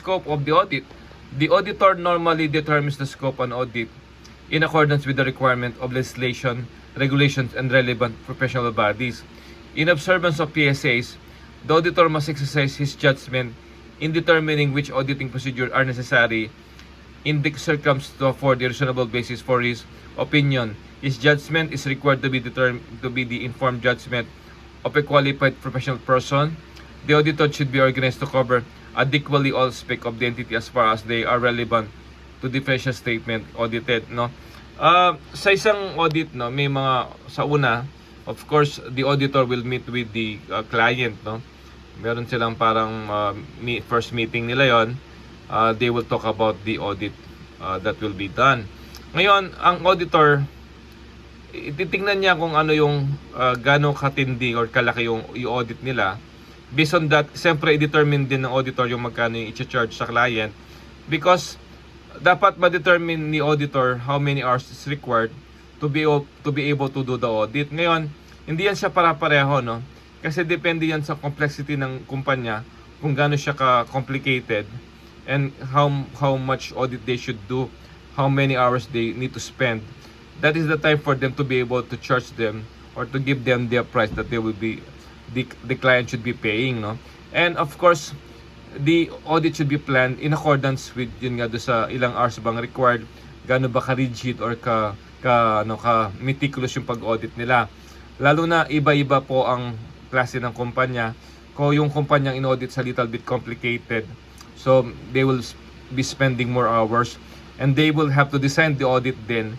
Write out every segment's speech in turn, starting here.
Scope of the audit. The auditor normally determines the scope on audit in accordance with the requirement of legislation, regulations, and relevant professional bodies. In observance of PSAs, the auditor must exercise his judgment in determining which auditing procedures are necessary in the circumstances to afford a reasonable basis for his opinion. His judgment is required to be the informed judgment of a qualified professional person. The auditor should be organized to cover adequately all aspects of the entity as far as they are relevant to the financial statement audited, no. Sa isang audit, no, may mga sa una, of course, the auditor will meet with the client, no. Meron silang parang first meeting nila yon. They will talk about the audit that will be done. Ngayon, ang auditor, ititingnan niya kung ano yung gaano katindi or kalaki yung i-audit nila. Based on that, siyempre i-determine din ng auditor yung magkano yung i-charge sa client, because dapat ma-determine ni auditor how many hours is required to be able to do the audit. Ngayon, hindi yan siya para-pareho, no? Kasi depende yan sa complexity ng kumpanya, kung gaano siya ka-complicated, and how much audit they should do, how many hours they need to spend. That is the time for them to be able to charge them or to give them their price that they will be the client should be paying, no. And of course, the audit should be planned in accordance with yun nga do sa ilang hours bang required, gaano ba ka-rigid or ka meticulous yung pag-audit nila. Lalo na iba-iba po ang klase ng kumpanya. Kung yung kumpanyang in-audit sa little bit complicated, so they will be spending more hours, and they will have to design the audit then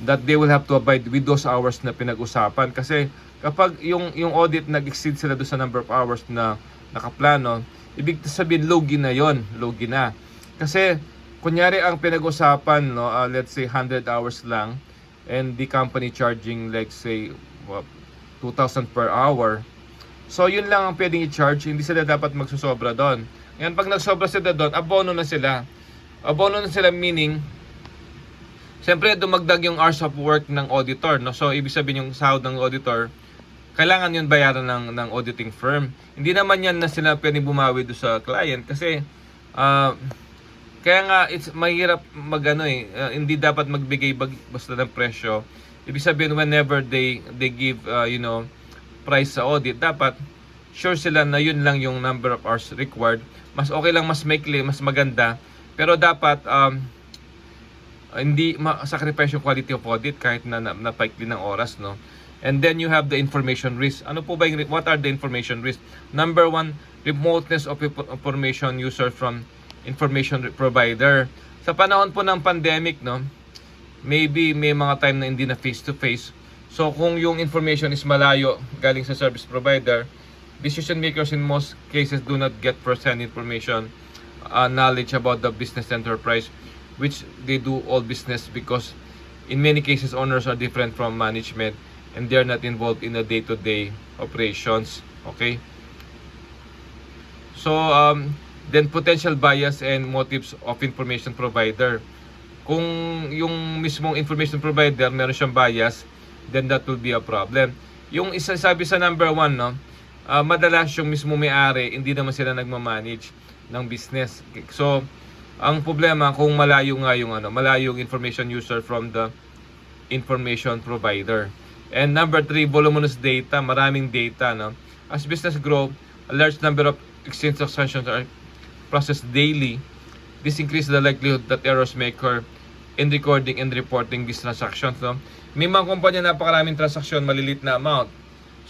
that they will have to abide with those hours na pinag-usapan. Kasi kapag yung audit nag-exceed sila doon sa number of hours na nakaplano, ibig sabihin logi na yon, logi na. Kasi kunyari ang pinag-usapan, no, let's say 100 hours lang, and the company charging like say 2,000 per hour. So yun lang ang pwedeng i-charge, hindi sila dapat magsusobra doon. Ngayon pag nagsobra sila doon, abono na sila. Abono na sila meaning, siyempre dumagdag yung hours of work ng auditor, no? So ibig sabihin yung sahod ng auditor, kailangan yun bayaran ng auditing firm. Hindi naman yan na sila pwedeng bumawi do sa client kasi kaya nga it's mahirap hindi dapat magbigay basta ng presyo. Ibig sabihin whenever they give price sa audit, dapat sure sila na yun lang yung number of hours required. Mas okay lang, mas maikli, mas maganda, pero dapat hindi sacrifice yung quality of audit kahit na napaikli ng oras, no. And then you have the information risk. Ano po ba what are the information risk? Number one, remoteness of information user from information provider. Sa panahon po ng pandemic, no, maybe may mga time na hindi na face to face. So kung yung information is malayo galing sa service provider, decision makers in most cases do not get first-hand information, knowledge about the business enterprise, which they do all business, because in many cases owners are different from management and they are not involved in the day-to-day operations. Okay? So then potential bias and motives of information provider. Kung yung mismong information provider meron siyang bias, then that will be a problem. Yung isa sabi sa number one, no, madalas yung mismo may-ari, hindi naman sila nagmamanage ng business. So ang problema kung malayo yung information user from the information provider. And number 3, voluminous data, maraming data, no. As business grow, a large number of exchange transactions are processed daily. This increases the likelihood that errors may occur in recording and reporting these transactions, no. May mga kumpanya napakaraming transaksyon, malilit na amount.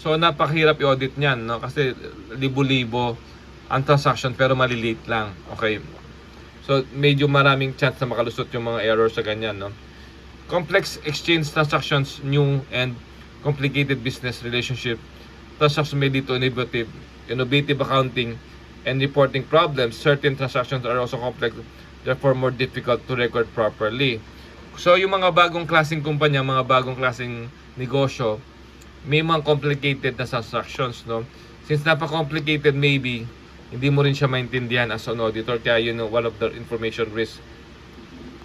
So napakahirap i-audit niyan, no, kasi libo-libo ang transaction pero malilit lang. Okay. So medyo maraming chance na makalusot yung mga errors sa ganyan, no. Complex exchange transactions, new and complicated business relationship transactions may lead to innovative accounting and reporting problems. Certain transactions are also complex, therefore more difficult to record properly. So yung mga bagong klaseng kumpanya, mga bagong klaseng negosyo, may mga complicated na transactions, no. Since napaka-complicated, maybe hindi mo rin siya maintindihan as an auditor, kaya one of the information risk